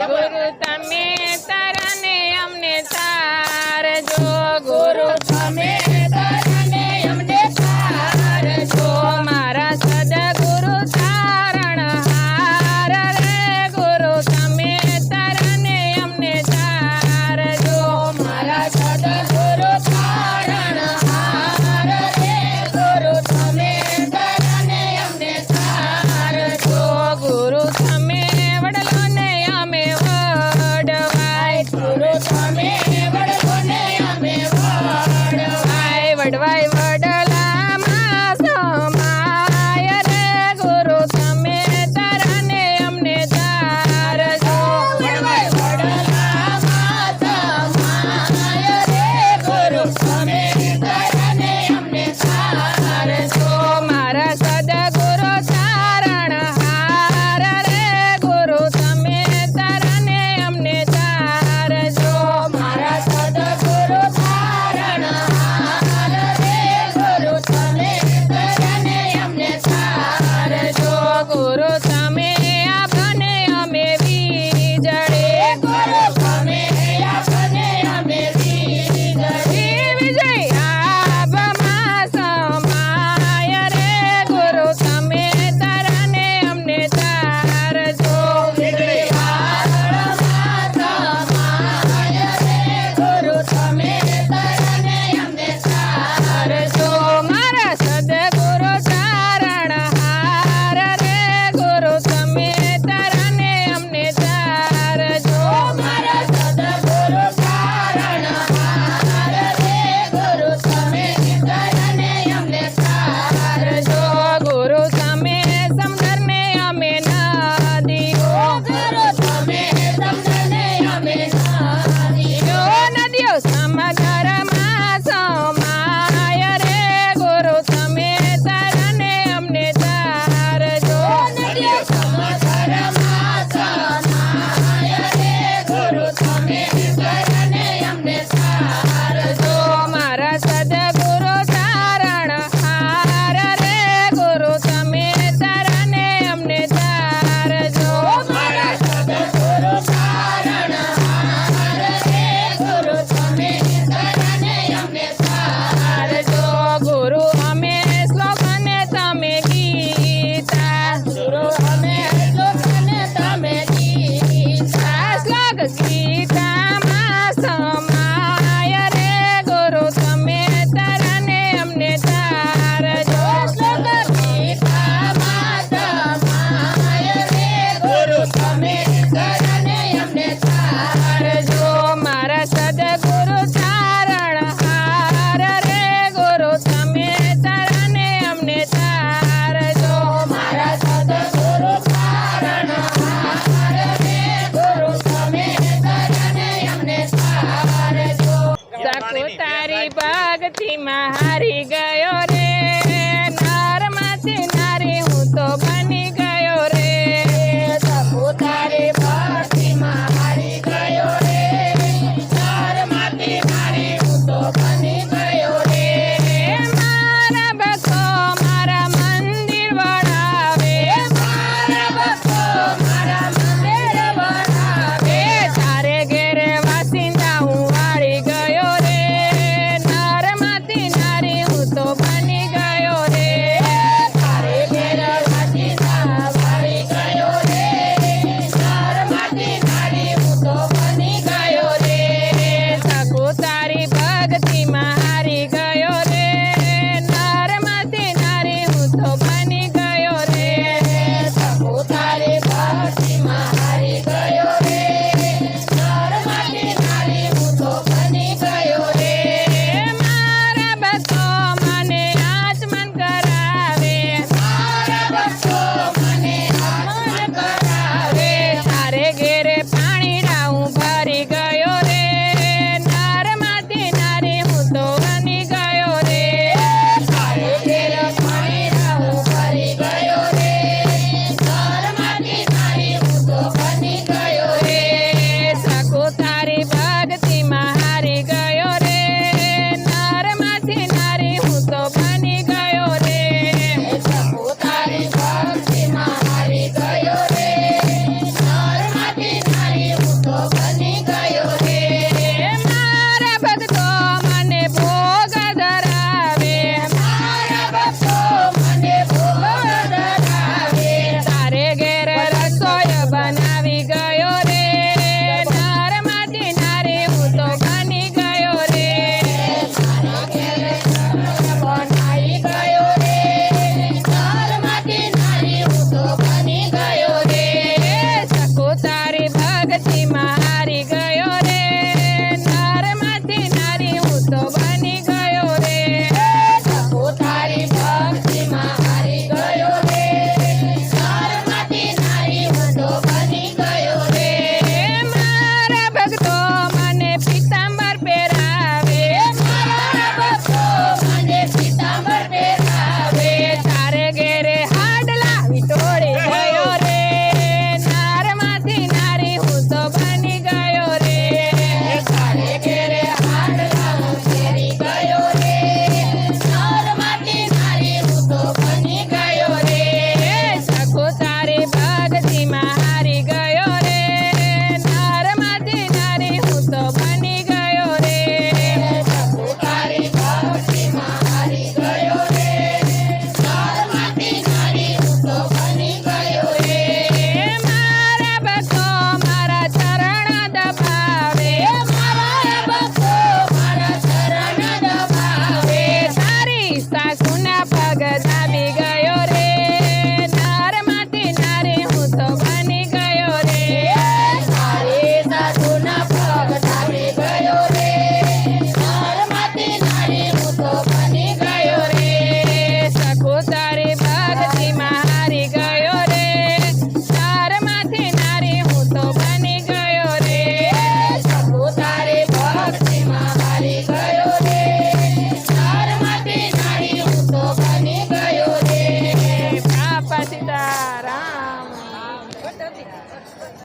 गुरु तमे तरने अमने तारजो गुरु तमे तरने अमने तारजो मारा सद्गुरु तारणहार रे गुरु तमे तरने अमने तारजो मारा सद्गुरु तारणहार रे गुरु तमे तरने अमने तारजो गुरु तमे वडलो ने अमे वडवाय गुरु तमे वडलो ने अमे वडवाय वडवाय वडला मा समाय रे गुरु तमे तरने अमने तारजो वडवाय वडला मा समाय रे गुरु तमे तरने अमने तारजो मारा सद्गुरु तारणहार रे गुरु तमे तरने अमने तारजो मारा सद्गुरु तारणहार रे गुरु तमे तरने अमने तारजो गुरु तमे आपने अमे वीजळे गुरु तमे आपने अमे वीजळे विजय आपमा समाय रे गुरु तमे तरने अमने तारजो विजय आपमा समाय रे गुरु तमे तरने अमने तारजो मारा सद्गुरु तारणहार रे गुरु तमे तरने अमने तारजो मारा सद्गुरु तारणहार रे गुरु तमे तरने अमने तारजो गुरु तमे समदरने अमे नदीओ गुरु तमे समदरने अमे नदीओ नदीओ समदरमा समाय रे गुरु तमे तरने अमने तारजो नदीओ समदरमा समाय रे गुरु तमे तरने अमने तारजो मारा सद्गुरु तारणहार रे गुरु तमे तरने अमने तारजो मारा सद्गुरु तारणहार रे गुरु तमे तरने अमने तारजो गुरु अमे श्लोकने तमे गीता गुरु अमे श्लोकने तमे गीता श्लोक गीता मा समाय रे गुरु तमे तरने अमने तारजो श्लोक गीता मा समाय रे गुरु तमे तरने अमने तारजो मारा सद्गुरु तारणहार रे गुरु तमे तरने अमने तारजो मारा सद्गुरु तारणहार रे गुरु तमे तरने अमने तारजो सापुतारी भक्ति में हारी गयो रे नर माथी